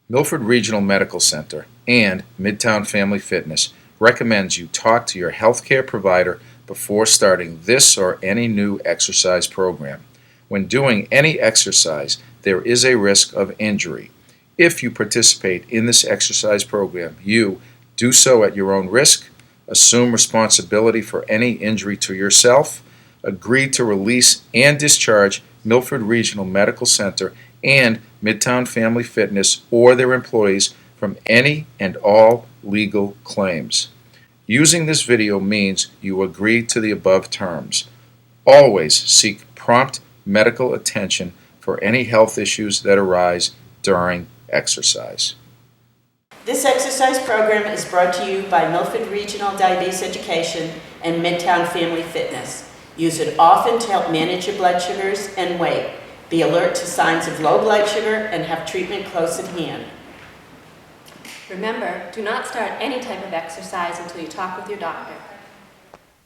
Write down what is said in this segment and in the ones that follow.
Milford Regional Medical Center and Midtown Family Fitness recommends you talk to your healthcare provider before starting this or any new exercise program. When doing any exercise, there is a risk of injury. If you participate in this exercise program, you do so at your own risk, assume responsibility for any injury to yourself, agree to release and discharge Milford Regional Medical Center and Midtown Family Fitness or their employees from any and all legal claims. Using this video means you agree to the above terms. Always seek prompt medical attention for any health issues that arise during exercise. This exercise program is brought to you by Milford Regional Diabetes Education and Midtown Family Fitness. Use it often to help manage your blood sugars and weight. Be alert to signs of low blood sugar and have treatment close at hand. Remember, do not start any type of exercise until you talk with your doctor.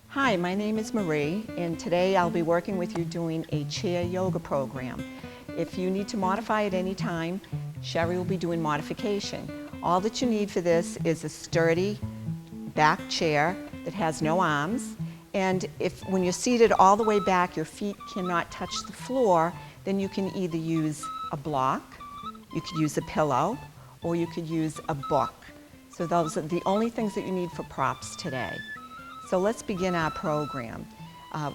Hi, my name is Marie, and today I'll be working with you doing a chair yoga program. If you need to modify at any time, Sherry will be doing modification. All that you need for this is a sturdy back chair that has no arms, and when you're seated all the way back, your feet cannot touch the floor, then you can either use a block, you could use a pillow, or you could use a book. So those are the only things that you need for props today. So let's begin our program.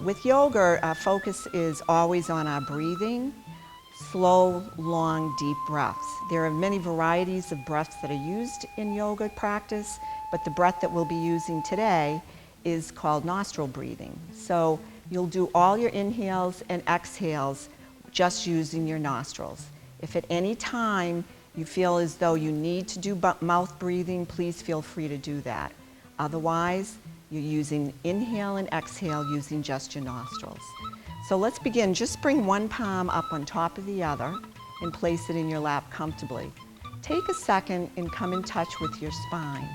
With yoga, our focus is always on our breathing, slow, long, deep breaths. There are many varieties of breaths that are used in yoga practice, but the breath that we'll be using today is called nostril breathing. So you'll do all your inhales and exhales just using your nostrils. If at any time you feel as though you need to do mouth breathing, please feel free to do that. Otherwise, you're using inhale and exhale using just your nostrils. So let's begin. Just bring one palm up on top of the other and place it in your lap comfortably. Take a second and come in touch with your spine.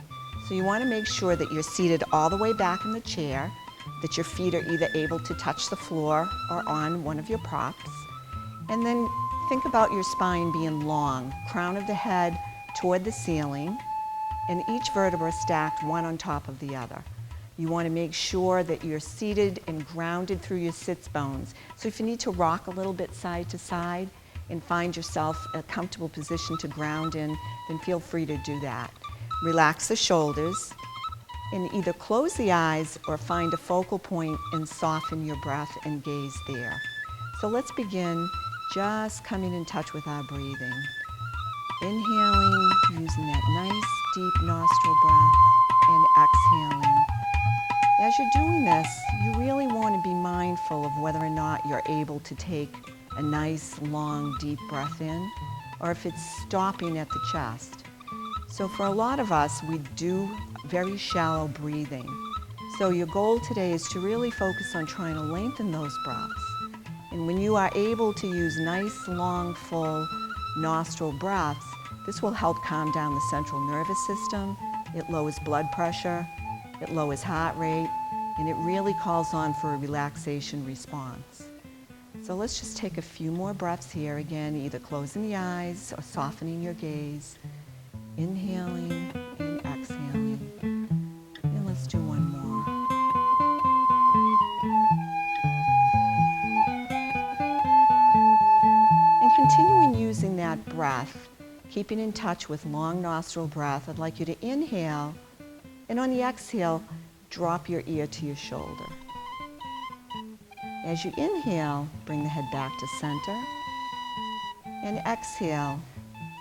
So you want to make sure that you're seated all the way back in the chair, that your feet are either able to touch the floor or on one of your props. And then think about your spine being long, crown of the head toward the ceiling, and each vertebra stacked one on top of the other. You want to make sure that you're seated and grounded through your sits bones. So if you need to rock a little bit side to side and find yourself a comfortable position to ground in, then feel free to do that. Relax the shoulders and either close the eyes or find a focal point and soften your breath and gaze there. So let's begin just coming in touch with our breathing. Inhaling, using that nice deep nostril breath, and exhaling. As you're doing this, you really want to be mindful of whether or not you're able to take a nice, long, deep breath in, or if it's stopping at the chest. So for a lot of us, we do very shallow breathing. So your goal today is to really focus on trying to lengthen those breaths. And when you are able to use nice, long, full nostril breaths, this will help calm down the central nervous system. It lowers blood pressure, it lowers heart rate, and it really calls on for a relaxation response. So let's just take a few more breaths here, again, either closing the eyes or softening your gaze, inhaling and exhaling. And let's do one more. And continuing using that breath, keeping in touch with long nostril breath, I'd like you to inhale, and on the exhale, drop your ear to your shoulder. As you inhale, bring the head back to center, and exhale,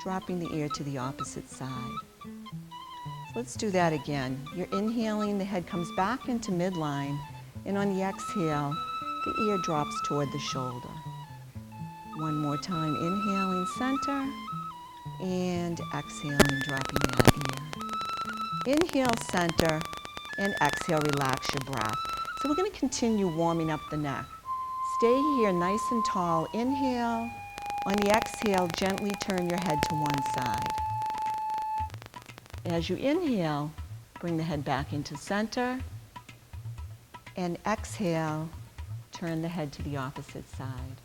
dropping the ear to the opposite side. So let's do that again. You're inhaling, the head comes back into midline, and on the exhale, the ear drops toward the shoulder. One more time, inhaling center, and exhaling, dropping that ear. Inhale center, and exhale, relax your breath. So we're going to continue warming up the neck. Stay here nice and tall. Inhale. On the exhale, gently turn your head to one side. As you inhale, bring the head back into center. And exhale, turn the head to the opposite side.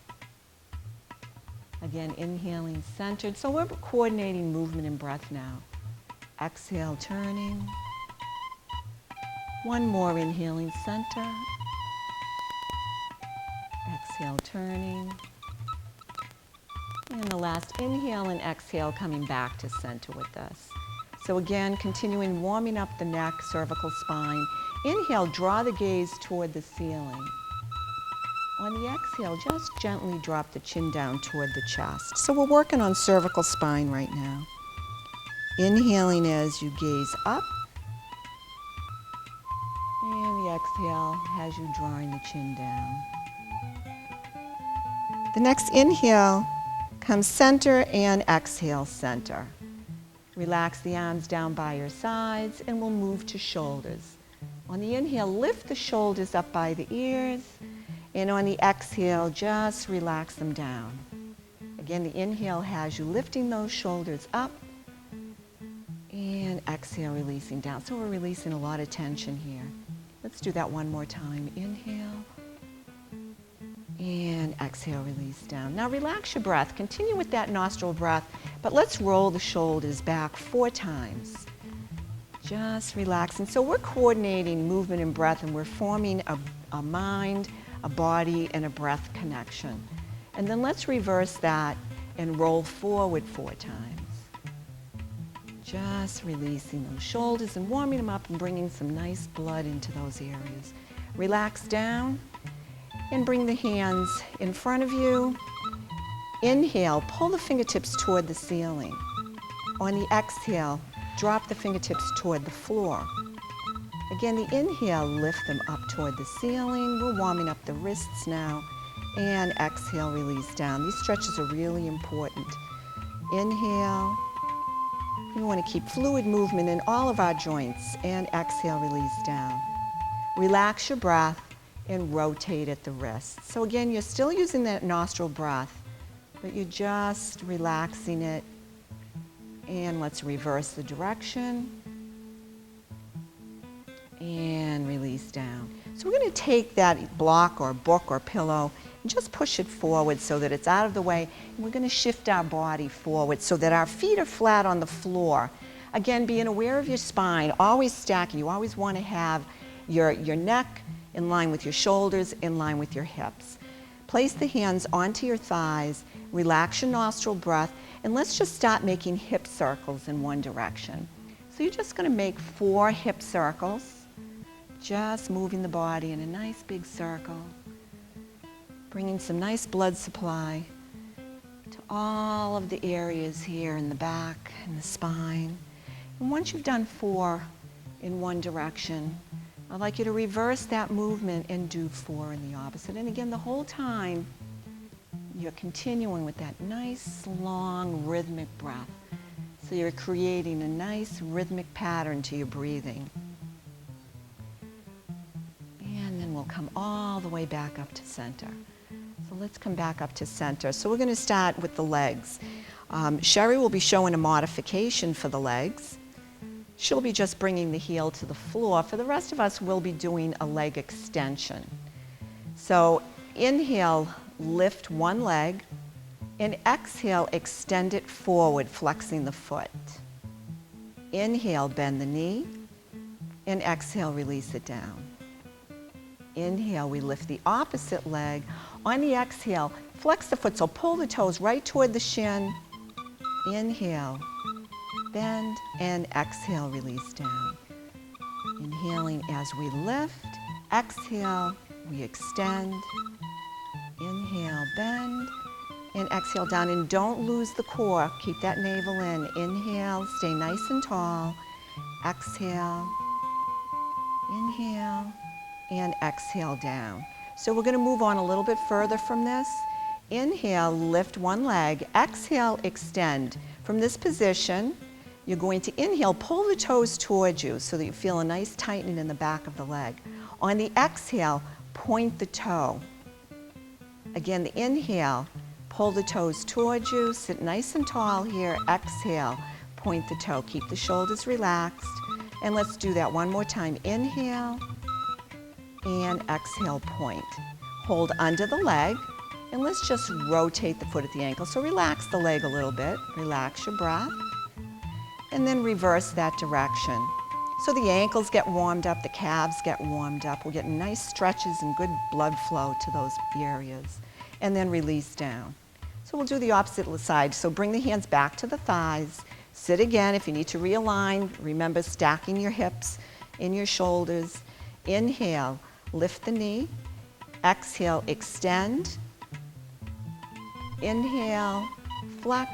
Again, inhaling centered. So we're coordinating movement and breath now. Exhale, turning. One more, inhaling center. Exhale, turning. And the last inhale and exhale coming back to center with us. So again, continuing warming up the neck, cervical spine. Inhale, draw the gaze toward the ceiling. On the exhale, just gently drop the chin down toward the chest. So we're working on cervical spine right now. Inhaling as you gaze up. And the exhale has you drawing the chin down. The next inhale comes center and exhale center. Relax the arms down by your sides and we'll move to shoulders. On the inhale, lift the shoulders up by the ears. And on the exhale, just relax them down. Again, the inhale has you lifting those shoulders up. And exhale, releasing down. So we're releasing a lot of tension here. Let's do that one more time. Inhale. And exhale, release down. Now relax your breath. Continue with that nostril breath, but let's roll the shoulders back 4 times. Just relax. And so we're coordinating movement and breath, and we're forming a mind, a body, and a breath connection. And then let's reverse that and roll forward 4 times. Just releasing those shoulders and warming them up and bringing some nice blood into those areas. Relax down. And bring the hands in front of you. Inhale, pull the fingertips toward the ceiling. On the exhale, drop the fingertips toward the floor. Again, the inhale, lift them up toward the ceiling. We're warming up the wrists now. And exhale, release down. These stretches are really important. Inhale. We want to keep fluid movement in all of our joints. And exhale, release down. Relax your breath and rotate at the wrists. So again, you're still using that nostril breath, but you're just relaxing it. And let's reverse the direction. And release down. So we're going to take that block or book or pillow and just push it forward so that it's out of the way. And we're going to shift our body forward so that our feet are flat on the floor. Again, being aware of your spine, always stacking. You always want to have your neck in line with your shoulders, in line with your hips. Place the hands onto your thighs, relax your nostril breath, and let's just start making hip circles in one direction. So you're just going to make 4 hip circles, just moving the body in a nice big circle, bringing some nice blood supply to all of the areas here in the back and the spine. And once you've done 4 in one direction, I'd like you to reverse that movement and do 4 in the opposite. And again, the whole time, you're continuing with that nice, long, rhythmic breath. So you're creating a nice rhythmic pattern to your breathing. And then we'll come all the way back up to center. So let's come back up to center. So we're going to start with the legs. Sherry will be showing a modification for the legs. She'll be just bringing the heel to the floor. For the rest of us, we'll be doing a leg extension. So inhale, lift one leg, and exhale, extend it forward, flexing the foot. Inhale, bend the knee, and exhale, release it down. Inhale, we lift the opposite leg. On the exhale, flex the foot, so pull the toes right toward the shin. Inhale, bend, and exhale, release down. Inhaling as we lift, exhale, we extend. Inhale, bend, and exhale down. And don't lose the core. Keep that navel in. Inhale, stay nice and tall. Exhale, inhale, and exhale down. So we're going to move on a little bit further from this. Inhale, lift one leg. Exhale, extend. From this position, you're going to inhale, pull the toes towards you so that you feel a nice tightening in the back of the leg. On the exhale, point the toe. Again, the inhale, pull the toes towards you, sit nice and tall here. Exhale, point the toe. Keep the shoulders relaxed. And let's do that one more time. Inhale, and exhale, point. Hold under the leg. And let's just rotate the foot at the ankle. So relax the leg a little bit, relax your breath, and then reverse that direction. So the ankles get warmed up, the calves get warmed up. We're getting nice stretches and good blood flow to those areas. And then release down. So we'll do the opposite side. So bring the hands back to the thighs. Sit again. If you need to realign, remember stacking your hips in your shoulders. Inhale, lift the knee. Exhale, extend. Inhale, flex,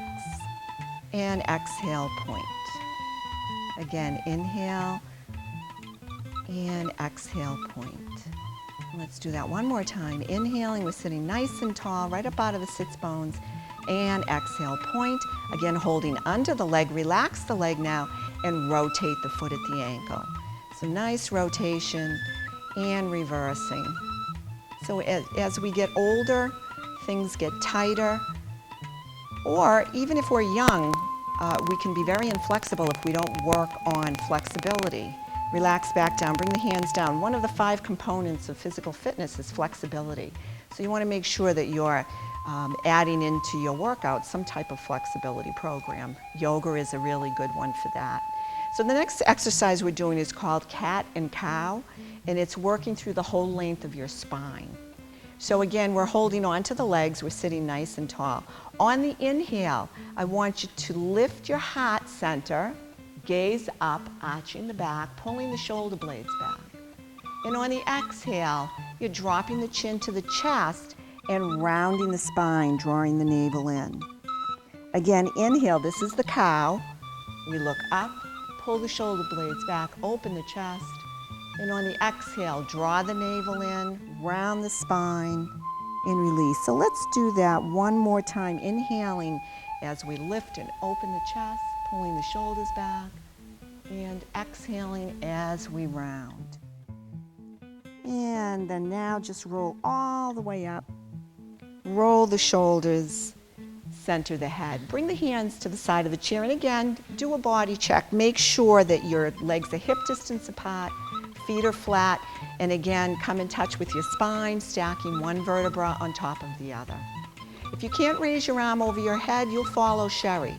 and exhale, point. Again, inhale and exhale, point. Let's do that one more time. Inhaling, we're sitting nice and tall, right up out of the sits bones, and exhale, point. Again, holding under the leg, relax the leg now, and rotate the foot at the ankle. So nice rotation and reversing. So as we get older, things get tighter, or even if we're young, we can be very inflexible if we don't work on flexibility. Relax back down, bring the hands down. One of the 5 components of physical fitness is flexibility. So you want to make sure that you're adding into your workout some type of flexibility program. Yoga is a really good one for that. So the next exercise we're doing is called cat and cow, and it's working through the whole length of your spine. So again, we're holding on to the legs, we're sitting nice and tall. On the inhale, I want you to lift your heart center, gaze up, arching the back, pulling the shoulder blades back. And on the exhale, you're dropping the chin to the chest and rounding the spine, drawing the navel in. Again, inhale, this is the cow. We look up, pull the shoulder blades back, open the chest. And on the exhale, draw the navel in, round the spine, and release. So let's do that one more time. Inhaling as we lift and open the chest, pulling the shoulders back, and exhaling as we round. And then now just roll all the way up. Roll the shoulders, center the head. Bring the hands to the side of the chair, and again, do a body check. Make sure that your legs are hip distance apart, feet are flat, and again, come in touch with your spine, stacking one vertebra on top of the other. If you can't raise your arm over your head, you'll follow Sherry.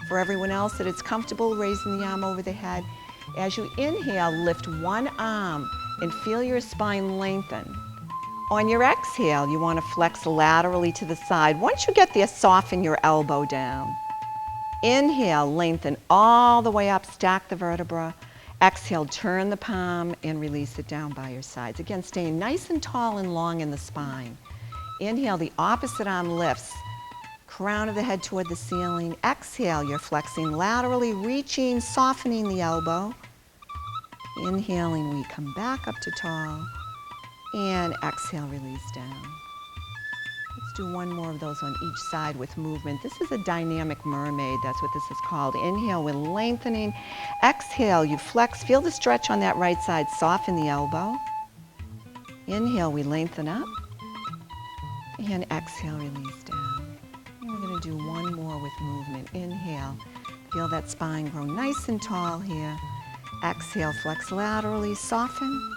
For everyone else that it's comfortable raising the arm over the head, as you inhale, lift one arm and feel your spine lengthen. On your exhale, you want to flex laterally to the side. Once you get there, soften your elbow down. Inhale, lengthen all the way up, stack the vertebra. Exhale, turn the palm and release it down by your sides. Again, staying nice and tall and long in the spine. Inhale, the opposite arm lifts. Crown of the head toward the ceiling. Exhale, you're flexing laterally, reaching, softening the elbow. Inhaling, we come back up to tall. And exhale, release down. Let's do one more of those on each side with movement. This is a dynamic mermaid. That's what this is called. Inhale, we're lengthening. Exhale, you flex. Feel the stretch on that right side. Soften the elbow. Inhale, we lengthen up. And exhale, release down. And we're going to do one more with movement. Inhale. Feel that spine grow nice and tall here. Exhale, flex laterally. Soften.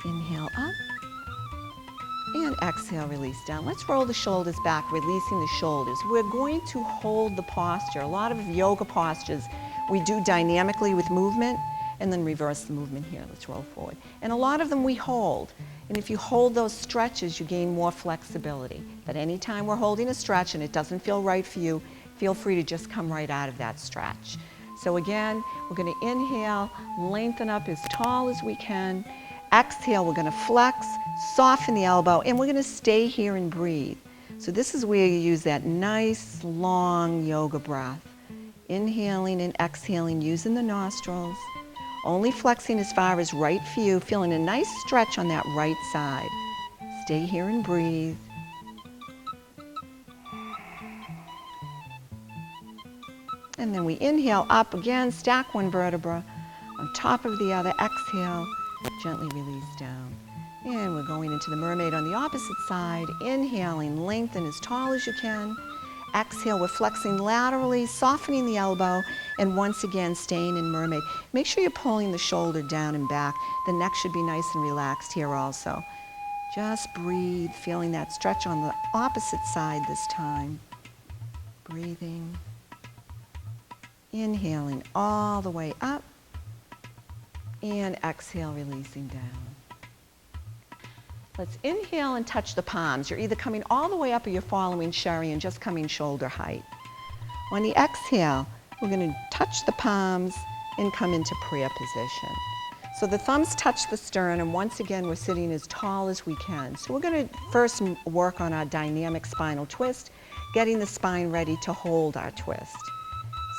Inhale up. And exhale, release down. Let's roll the shoulders back, releasing the shoulders. We're going to hold the posture. A lot of yoga postures we do dynamically with movement and then reverse the movement here. Let's roll forward. And a lot of them we hold. And if you hold those stretches, you gain more flexibility. But anytime we're holding a stretch and it doesn't feel right for you, feel free to just come right out of that stretch. So again, we're going to inhale, lengthen up as tall as we can. Exhale, we're going to flex, soften the elbow, and we're going to stay here and breathe. So this is where you use that nice, long yoga breath. Inhaling and exhaling, using the nostrils. Only flexing as far as right for you, feeling a nice stretch on that right side. Stay here and breathe. And then we inhale up again, stack one vertebra on top of the other. Exhale. Gently release down. And we're going into the mermaid on the opposite side. Inhaling, lengthen as tall as you can. Exhale, we're flexing laterally, softening the elbow, and once again staying in mermaid. Make sure you're pulling the shoulder down and back. The neck should be nice and relaxed here also. Just breathe, feeling that stretch on the opposite side this time. Breathing. Inhaling all the way up. And exhale, releasing down. Let's inhale and touch the palms. You're either coming all the way up or you're following Sherry and just coming shoulder height. On the exhale, we're going to touch the palms and come into prayer position. So the thumbs touch the sternum, and once again, we're sitting as tall as we can. So we're going to first work on our dynamic spinal twist, getting the spine ready to hold our twist.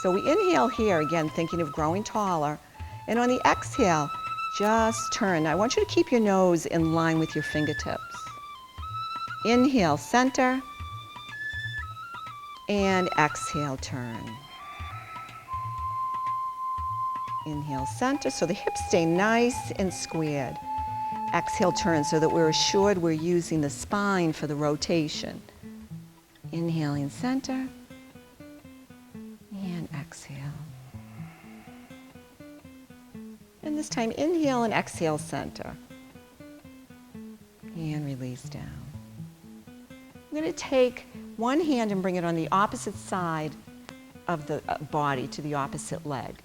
So we inhale here, again, thinking of growing taller. And on the exhale, just turn. Now, I want you to keep your nose in line with your fingertips. Inhale, center. And exhale, turn. Inhale, center, so the hips stay nice and squared. Exhale, turn, so that we're assured we're using the spine for the rotation. Inhaling, center, and exhale. And this time, inhale and exhale, center. And release down. I'm going to take one hand and bring it on the opposite side of the body to the opposite leg.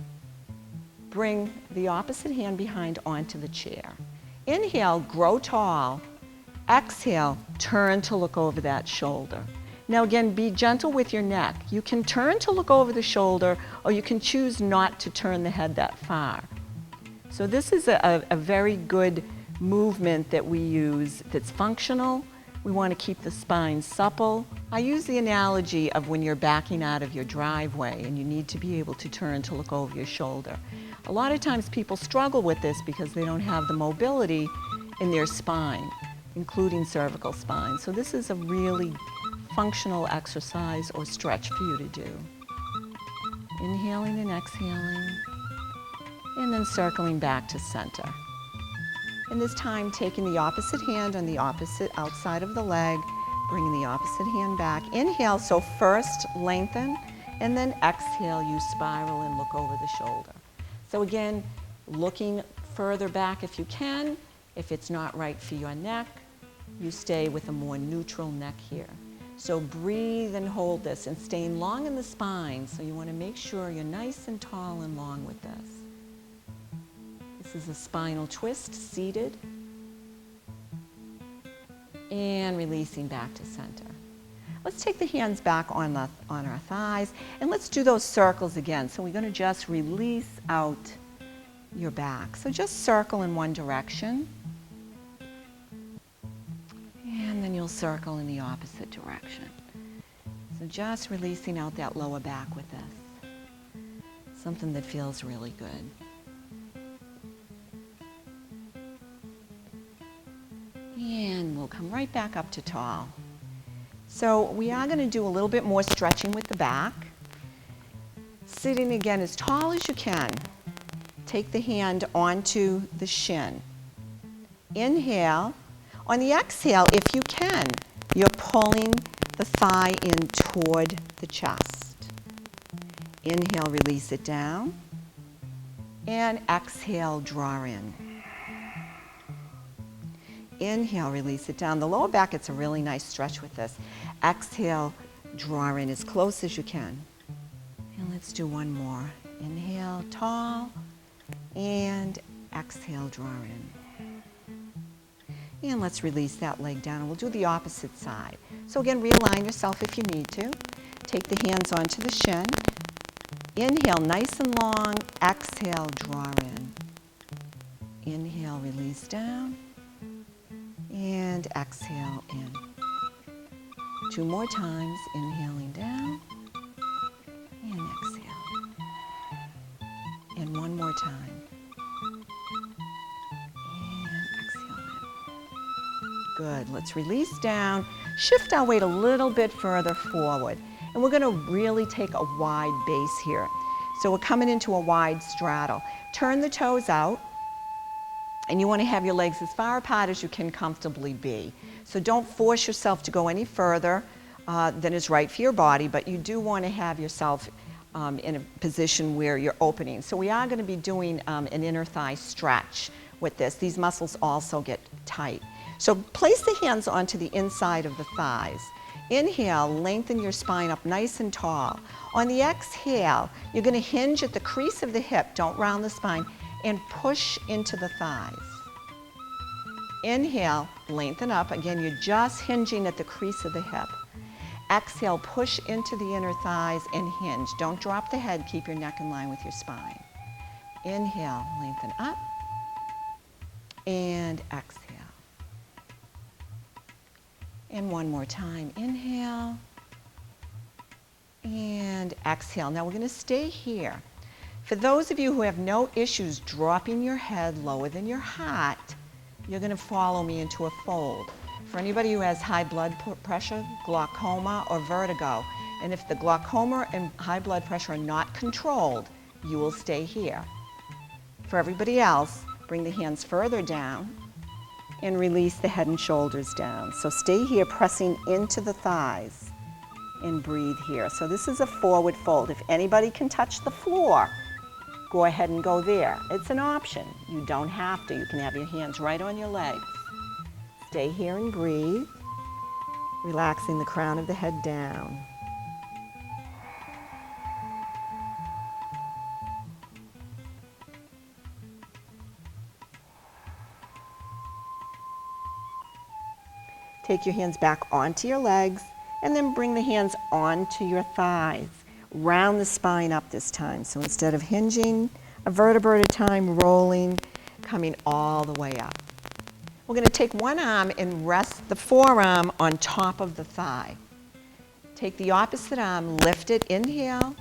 Bring the opposite hand behind onto the chair. Inhale, grow tall. Exhale, turn to look over that shoulder. Now again, be gentle with your neck. You can turn to look over the shoulder, or you can choose not to turn the head that far. So this is a very good movement that we use that's functional. We want to keep the spine supple. I use the analogy of when you're backing out of your driveway and you need to be able to turn to look over your shoulder. A lot of times people struggle with this because they don't have the mobility in their spine, including cervical spine. So this is a really functional exercise or stretch for you to do. Inhaling and exhaling, and then circling back to center. And this time, taking the opposite hand on the opposite outside of the leg, bringing the opposite hand back. Inhale, so first lengthen, and then exhale, you spiral and look over the shoulder. So again, looking further back if you can. If it's not right for your neck, you stay with a more neutral neck here. So breathe and hold this, and staying long in the spine, so you want to make sure you're nice and tall and long with this. This is a spinal twist, seated, and releasing back to center. Let's take the hands back on our thighs, and let's do those circles again. So we're going to just release out your back. So just circle in one direction, and then you'll circle in the opposite direction. So just releasing out that lower back with this. Something that feels really good. And we'll come right back up to tall. So we are going to do a little bit more stretching with the back. Sitting again as tall as you can. Take the hand onto the shin. Inhale. On the exhale, if you can, you're pulling the thigh in toward the chest. Inhale, release it down. And exhale, draw in. Inhale, release it down. The lower back gets a really nice stretch with this. Exhale, draw in as close as you can. And let's do one more. Inhale, tall, and exhale, draw in. And let's release that leg down, and we'll do the opposite side. So again, realign yourself if you need to. Take the hands onto the shin. Inhale, nice and long. Exhale, draw in. Inhale, release down. And exhale in. Two more times, inhaling down and exhale. And one more time. And exhale in. Good, let's release down. Shift our weight a little bit further forward. And we're gonna really take a wide base here. So we're coming into a wide straddle. Turn the toes out. And you want to have your legs as far apart as you can comfortably be. So don't force yourself to go any further than is right for your body, but you do want to have yourself in a position where you're opening. So we are going to be doing an inner thigh stretch with this. These muscles also get tight. So place the hands onto the inside of the thighs. Inhale, lengthen your spine up nice and tall. On the exhale, you're going to hinge at the crease of the hip, don't round the spine, and push into the thighs. Inhale, lengthen up. Again, you're just hinging at the crease of the hip. Exhale, push into the inner thighs and hinge. Don't drop the head, keep your neck in line with your spine. Inhale, lengthen up, and exhale. And one more time, inhale, and exhale. Now we're going to stay here. For those of you who have no issues dropping your head lower than your heart, you're going to follow me into a fold. For anybody who has high blood pressure, glaucoma, or vertigo, and if the glaucoma and high blood pressure are not controlled, you will stay here. For everybody else, bring the hands further down and release the head and shoulders down. So stay here pressing into the thighs and breathe here. So this is a forward fold. If anybody can touch the floor, go ahead and go there. It's an option. You don't have to. You can have your hands right on your legs. Stay here and breathe, relaxing the crown of the head down. Take your hands back onto your legs and then bring the hands onto your thighs. Round the spine up this time. So instead of hinging a vertebra at a time, rolling, coming all the way up. We're going to take one arm and rest the forearm on top of the thigh. Take the opposite arm, lift it, inhale,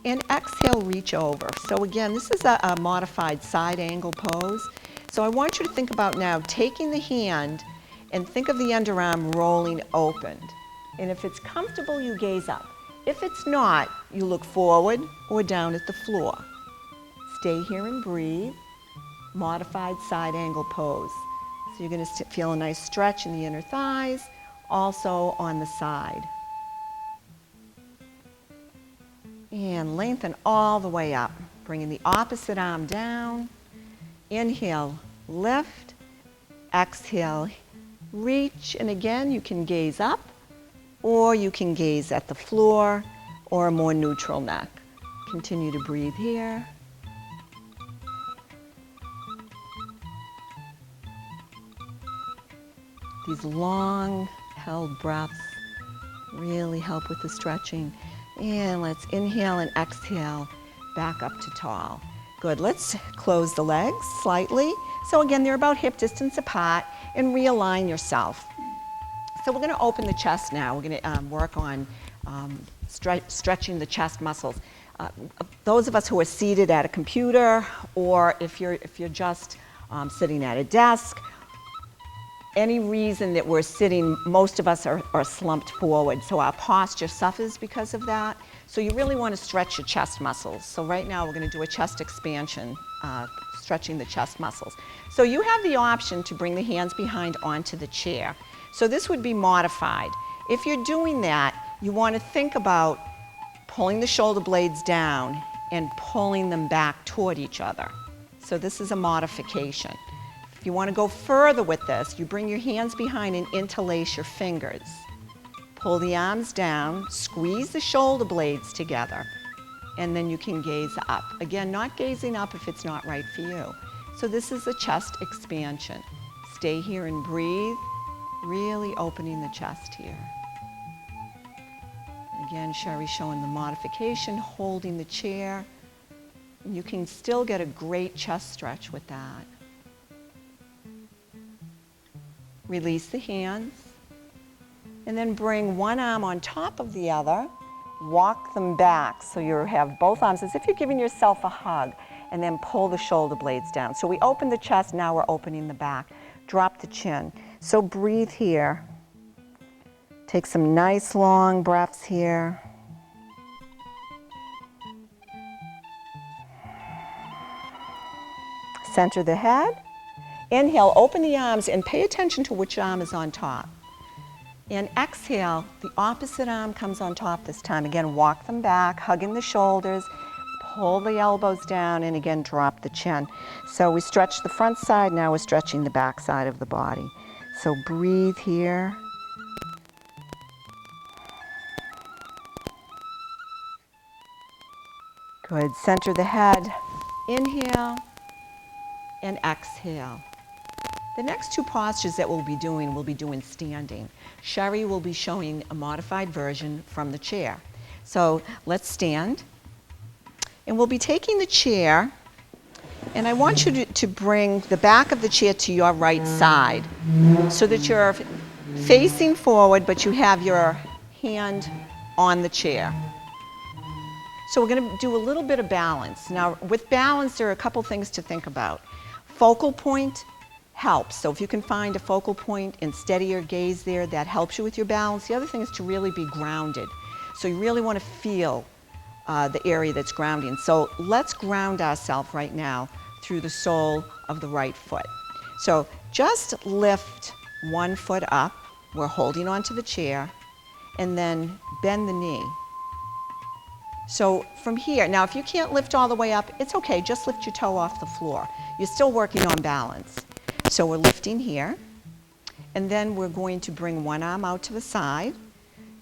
and exhale, reach over. So again, this is a modified side angle pose. So I want you to think about now taking the hand and think of the underarm rolling opened. And if it's comfortable, you gaze up. If it's not, you look forward or down at the floor. Stay here and breathe. Modified side angle pose. So you're going to feel a nice stretch in the inner thighs, also on the side. And lengthen all the way up, bringing the opposite arm down. Inhale, lift. Exhale, reach. And again, you can gaze up, or you can gaze at the floor, or a more neutral neck. Continue to breathe here. These long held breaths really help with the stretching. And let's inhale and exhale back up to tall. Good, let's close the legs slightly. So again, they're about hip distance apart, and realign yourself. So we're going to open the chest now. We're going to work on stretching the chest muscles. Those of us who are seated at a computer, or if you're just sitting at a desk, any reason that we're sitting, most of us are slumped forward, so our posture suffers because of that. So you really want to stretch your chest muscles. So right now we're going to do a chest expansion, stretching the chest muscles. So you have the option to bring the hands behind onto the chair. So this would be modified. If you're doing that, you want to think about pulling the shoulder blades down and pulling them back toward each other. So this is a modification. If you want to go further with this, you bring your hands behind and interlace your fingers. Pull the arms down, squeeze the shoulder blades together, and then you can gaze up. Again, not gazing up if it's not right for you. So this is a chest expansion. Stay here and breathe, really opening the chest here. Again, Sherry showing the modification, holding the chair. And you can still get a great chest stretch with that. Release the hands, and then bring one arm on top of the other. Walk them back so you have both arms as if you're giving yourself a hug, and then pull the shoulder blades down. So we open the chest, now we're opening the back. Drop the chin. So breathe here. Take some nice long breaths here. Center the head. Inhale, open the arms and pay attention to which arm is on top. And exhale, the opposite arm comes on top this time. Again, walk them back, hugging the shoulders, pull the elbows down, and again, drop the chin. So we stretch the front side, now we're stretching the back side of the body. So breathe here. Good. Center the head. Inhale and exhale. The next two postures that we'll be doing standing. Sherry will be showing a modified version from the chair. So let's stand. And we'll be taking the chair, and I want you to bring the back of the chair to your right side so that you're facing forward, but you have your hand on the chair. So we're going to do a little bit of balance. Now, with balance, there are a couple things to think about. Focal point helps. So if you can find a focal point and steady your gaze there, that helps you with your balance. The other thing is to really be grounded. So you really want to feel the area that's grounding. So let's ground ourselves right now through the sole of the right foot. So just lift one foot up. We're holding onto the chair, and then bend the knee. So from here, now if you can't lift all the way up, it's okay, just lift your toe off the floor. You're still working on balance. So we're lifting here, and then we're going to bring one arm out to the side.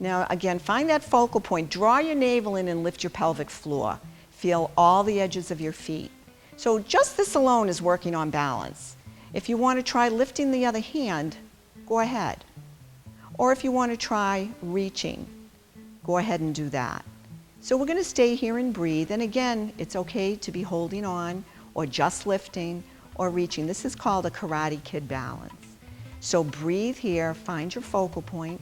Now again, find that focal point. Draw your navel in and lift your pelvic floor. Feel all the edges of your feet. So just this alone is working on balance. If you want to try lifting the other hand, go ahead. Or if you want to try reaching, go ahead and do that. So we're going to stay here and breathe. And again, it's okay to be holding on or just lifting or reaching. This is called a Karate Kid balance. So breathe here, find your focal point,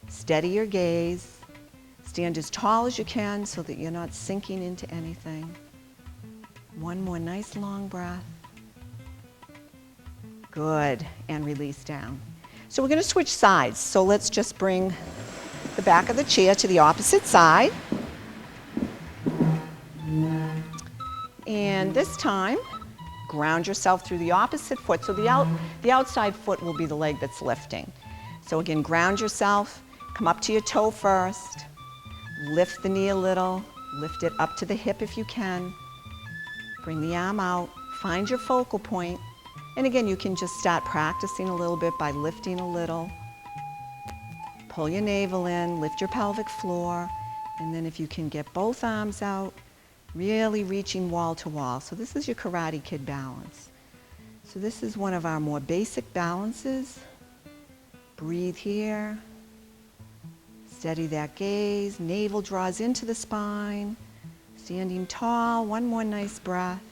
steady your gaze, stand as tall as you can so that you're not sinking into anything. One more nice long breath. Good, and release down. So we're going to switch sides. So let's just bring the back of the chair to the opposite side. And this time, ground yourself through the opposite foot. So the outside foot will be the leg that's lifting. So again, ground yourself, come up to your toe first, lift the knee a little, lift it up to the hip if you can, bring the arm out, find your focal point, and again, you can just start practicing a little bit by lifting a little. Pull your navel in, lift your pelvic floor, and then if you can get both arms out, really reaching wall to wall. So this is your Karate Kid balance. So this is one of our more basic balances. Breathe here. Steady that gaze. Navel draws into the spine. Standing tall. One more nice breath.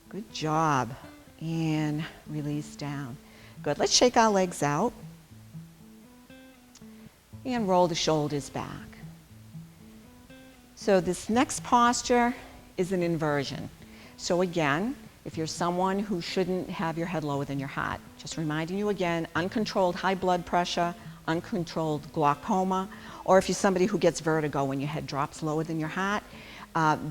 Good job. And release down. Good. Let's shake our legs out. And roll the shoulders back. So this next posture is an inversion. So again, if you're someone who shouldn't have your head lower than your heart, just reminding you again, uncontrolled high blood pressure, uncontrolled glaucoma, or if you're somebody who gets vertigo when your head drops lower than your heart,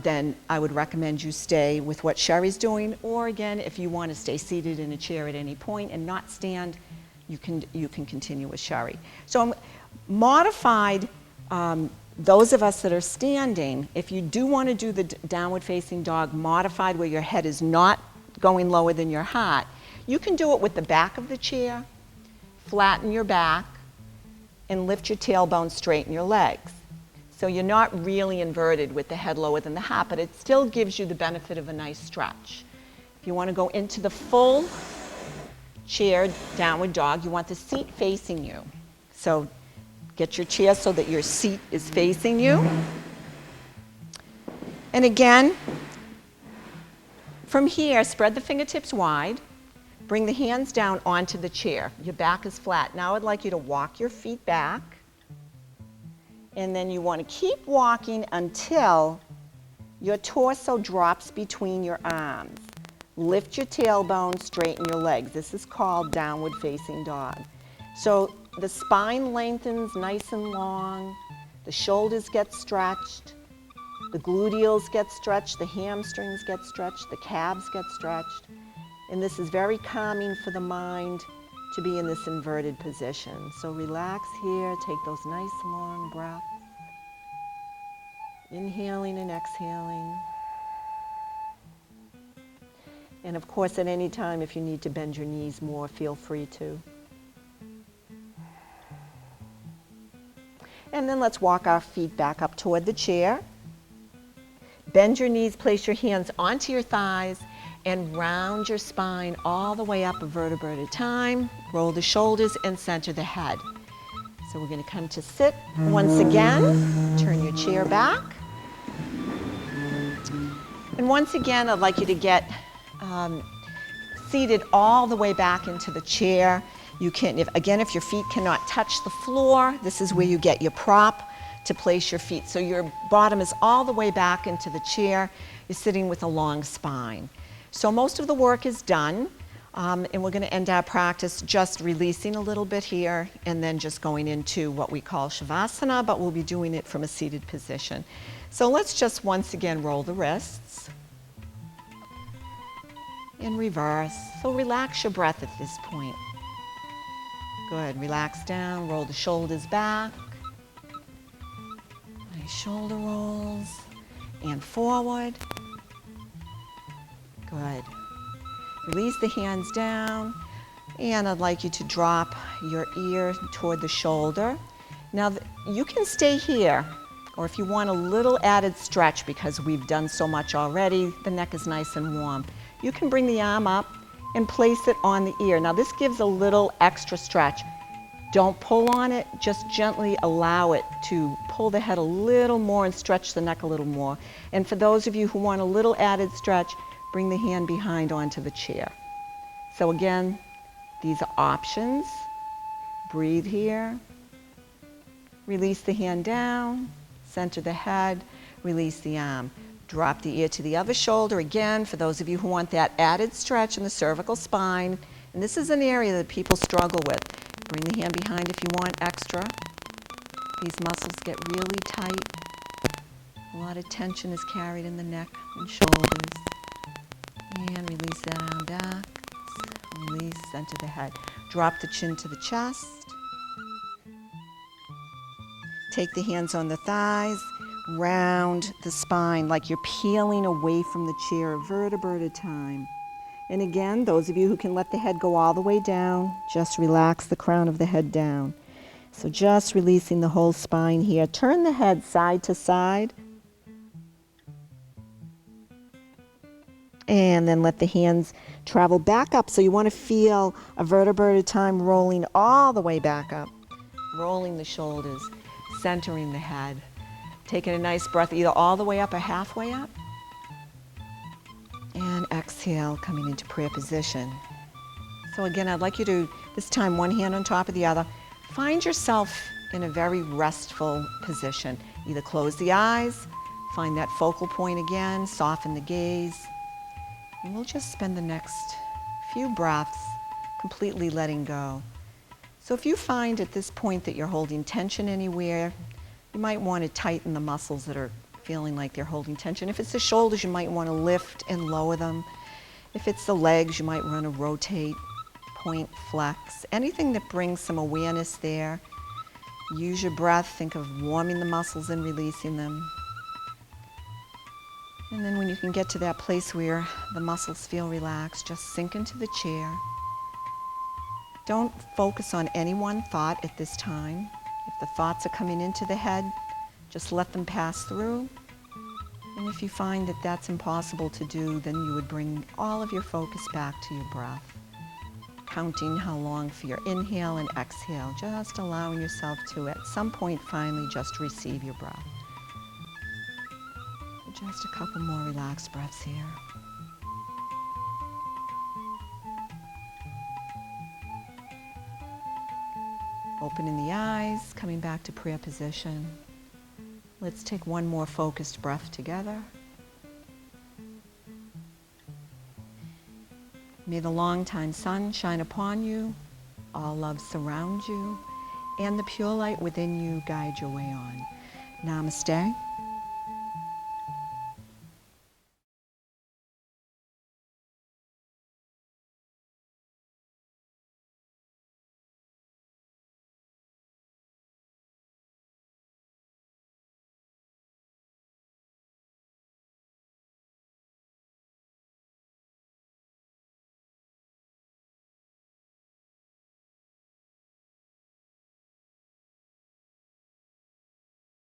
then I would recommend you stay with what Sherry's doing. Or again, if you want to stay seated in a chair at any point and not stand, you can continue with Sherry. So modified, those of us that are standing, if you do want to do the downward facing dog modified where your head is not going lower than your heart, you can do it with the back of the chair, flatten your back, and lift your tailbone, straighten your legs. So you're not really inverted with the head lower than the heart, but it still gives you the benefit of a nice stretch. If you want to go into the full chair downward dog, you want the seat facing you. So get your chair so that your seat is facing you. And again, from here, spread the fingertips wide. Bring the hands down onto the chair. Your back is flat. Now I'd like you to walk your feet back. And then you want to keep walking until your torso drops between your arms. Lift your tailbone, straighten your legs. This is called downward facing dog. So the spine lengthens nice and long, the shoulders get stretched, the gluteals get stretched, the hamstrings get stretched, the calves get stretched. And this is very calming for the mind to be in this inverted position. So relax here, take those nice long breaths. Inhaling and exhaling. And of course, at any time, if you need to bend your knees more, feel free to. And then let's walk our feet back up toward the chair. Bend your knees, place your hands onto your thighs, and round your spine all the way up a vertebra at a time. Roll the shoulders and center the head. So we're going to come to sit once again. Turn your chair back. And once again, I'd like you to get seated all the way back into the chair. You can, if your feet cannot touch the floor, this is where you get your prop to place your feet. So your bottom is all the way back into the chair. You're sitting with a long spine. So most of the work is done, and we're going to end our practice just releasing a little bit here and then just going into what we call Shavasana, but we'll be doing it from a seated position. So let's just once again roll the wrists in reverse. So relax your breath at this point. Good, relax down, roll the shoulders back. Nice shoulder rolls and forward. Good. Release the hands down, and I'd like you to drop your ear toward the shoulder. Now, you can stay here, or if you want a little added stretch because we've done so much already, the neck is nice and warm, you can bring the arm up and place it on the ear. Now, this gives a little extra stretch. Don't pull on it, just gently allow it to pull the head a little more and stretch the neck a little more. And for those of you who want a little added stretch, bring the hand behind onto the chair. So again, these are options. Breathe here. Release the hand down, center the head, release the arm. Drop the ear to the other shoulder. Again, for those of you who want that added stretch in the cervical spine, and this is an area that people struggle with. Bring the hand behind if you want extra. These muscles get really tight. A lot of tension is carried in the neck and shoulders. And release that arm back. Release, center the head. Drop the chin to the chest. Take the hands on the thighs. Round the spine like you're peeling away from the chair, a vertebra at a time. And again, those of you who can let the head go all the way down, just relax the crown of the head down. So just releasing the whole spine here. Turn the head side to side. And then let the hands travel back up. So you want to feel a vertebra at a time rolling all the way back up. Rolling the shoulders, centering the head. Taking a nice breath either all the way up or halfway up. And exhale, coming into prayer position. So again, I'd like you to, this time, one hand on top of the other. Find yourself in a very restful position. Either close the eyes, find that focal point again, soften the gaze. And we'll just spend the next few breaths completely letting go. So if you find at this point that you're holding tension anywhere, you might want to tighten the muscles that are feeling like they're holding tension. If it's the shoulders, you might want to lift and lower them. If it's the legs, you might want to rotate, point, flex. Anything that brings some awareness there. Use your breath. Think of warming the muscles and releasing them. And then when you can get to that place where the muscles feel relaxed, just sink into the chair. Don't focus on any one thought at this time. If the thoughts are coming into the head, just let them pass through. And if you find that that's impossible to do, then you would bring all of your focus back to your breath. Counting how long for your inhale and exhale, just allowing yourself to, at some point, finally just receive your breath. Just a couple more relaxed breaths here. Opening the eyes, coming back to prayer position. Let's take one more focused breath together. May the long-time sun shine upon you, all love surround you, and the pure light within you guide your way on. Namaste.